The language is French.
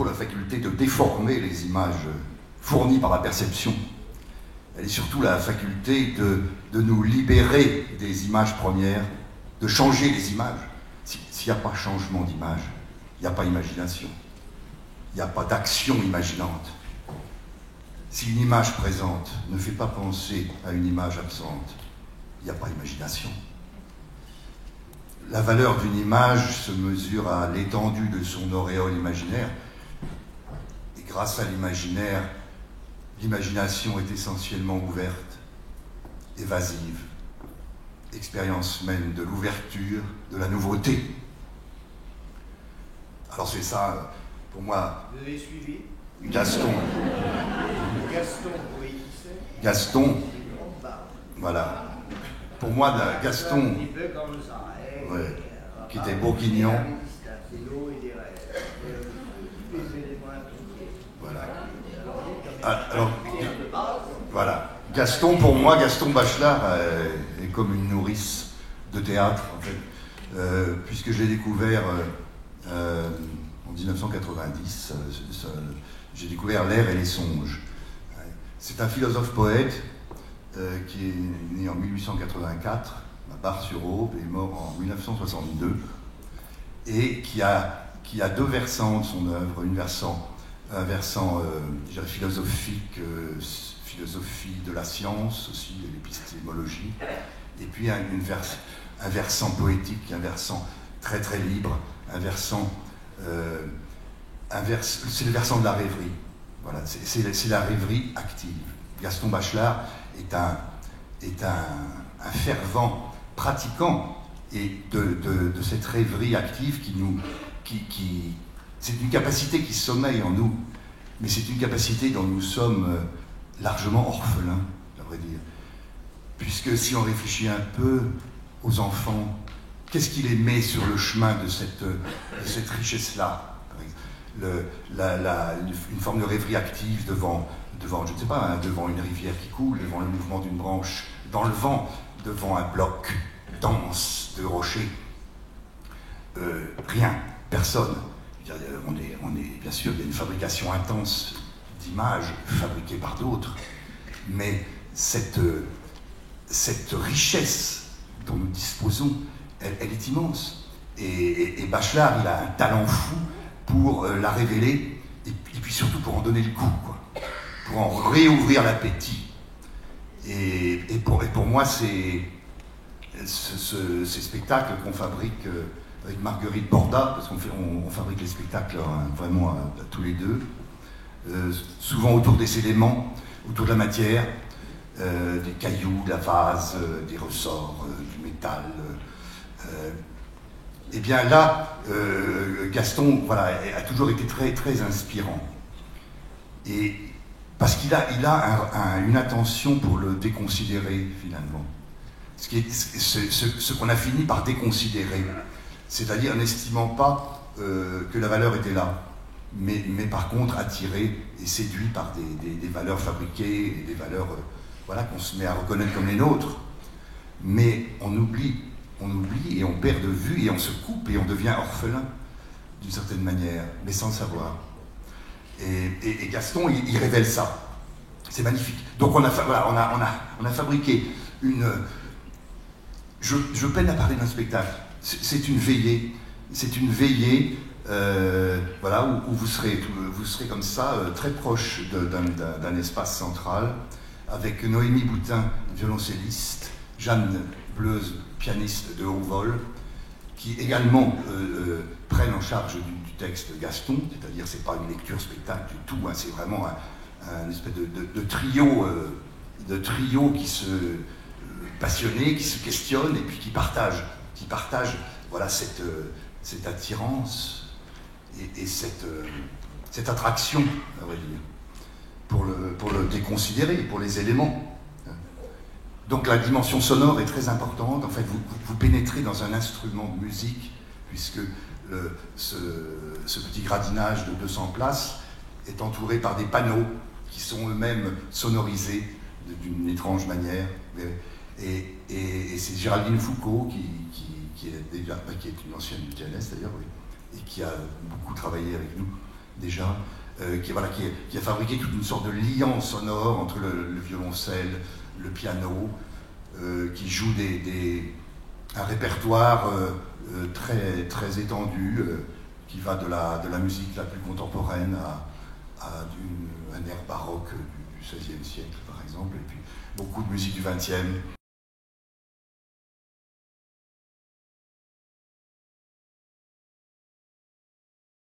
plutôt la faculté de déformer les images fournies par la perception. Elle est surtout la faculté de nous libérer des images premières, de changer les images. S'il n'y a pas changement d'image, il n'y a pas imagination. Il n'y a pas d'action imaginante. Si une image présente ne fait pas penser à une image absente, il n'y a pas imagination. La valeur d'une image se mesure à l'étendue de son auréole imaginaire. Et grâce à l'imaginaire, l'imagination est essentiellement ouverte, évasive. Expérience même de l'ouverture, de la nouveauté. Alors c'est ça, pour moi... Vous avez suivi Gaston. Gaston, oui. Gaston. Voilà. Pour moi, Gaston... Un petit peu comme ça. Ouais, qui était bourguignon. Voilà. Alors, voilà. Gaston, pour moi, Gaston Bachelard est comme une nourrice de théâtre, en fait, puisque je l'ai découvert en 1990. J'ai découvert L'air et les songes. C'est un philosophe-poète qui est né en 1884, à Bar-sur-Aube, et mort en 1962, et qui a deux versants de son œuvre, un versant je dirais philosophique, philosophie de la science aussi, de l'épistémologie, et puis un versant poétique, un versant très très libre, c'est le versant de la rêverie. Voilà, c'est la rêverie active. Gaston Bachelard est un fervent pratiquant et de cette rêverie active c'est une capacité qui sommeille en nous, mais c'est une capacité dont nous sommes largement orphelins, à vrai dire. Puisque si on réfléchit un peu aux enfants, qu'est-ce qui les met sur le chemin de cette richesse-là? Une forme de rêverie active devant je ne sais pas, devant une rivière qui coule, devant le mouvement d'une branche dans le vent, devant un bloc dense de rochers. Rien, personne. On est, bien sûr, il y a une fabrication intense d'images fabriquées par d'autres, mais cette richesse dont nous disposons, elle est immense. Et Bachelard, il a un talent fou pour la révéler, et puis surtout pour en donner le goût, quoi, pour en réouvrir l'appétit. Et pour moi, c'est ces spectacles qu'on fabrique avec Marguerite Borda, parce qu'on fabrique les spectacles vraiment tous les deux, souvent autour des éléments, autour de la matière, des cailloux, de la vase, des ressorts, du métal. Et bien là, Gaston, voilà, a toujours été très, très inspirant. Et parce qu'il a une attention pour le déconsidérer, finalement. Ce qu'on a fini par déconsidérer. C'est-à-dire n'estimant pas que la valeur était là, mais par contre attiré et séduit par des valeurs fabriquées, et des valeurs voilà, qu'on se met à reconnaître comme les nôtres. Mais on oublie et on perd de vue et on se coupe et on devient orphelin d'une certaine manière, mais sans le savoir. Et Gaston, il révèle ça. C'est magnifique. Donc on a fabriqué une... Je peine à parler d'un spectacle. C'est une veillée. C'est une veillée voilà, où vous serez comme ça, très proche d'un espace central, avec Noémie Boutin, violoncelliste, Jeanne Bleuze, pianiste de haut vol, qui également prennent en charge du texte Gaston, c'est-à-dire c'est pas une lecture spectacle du tout, hein, c'est vraiment un espèce de trio qui se passionné, qui se questionne et puis qui partage voilà cette attirance et cette attraction, à vrai dire, pour le déconsidérer, pour les éléments. Donc la dimension sonore est très importante. En fait, vous pénétrez dans un instrument de musique, puisque ce petit gradinage de 200 places est entouré par des panneaux qui sont eux-mêmes sonorisés d'une étrange manière. Et c'est Géraldine Foucault, qui est une ancienne du TNS d'ailleurs, oui, et qui a beaucoup travaillé avec nous, déjà, qui a fabriqué toute une sorte de liant sonore entre le violoncelle, le piano, qui joue un répertoire très, très étendu, qui va de la musique la plus contemporaine à un air baroque du XVIe siècle, par exemple, et puis beaucoup de musique du XXe.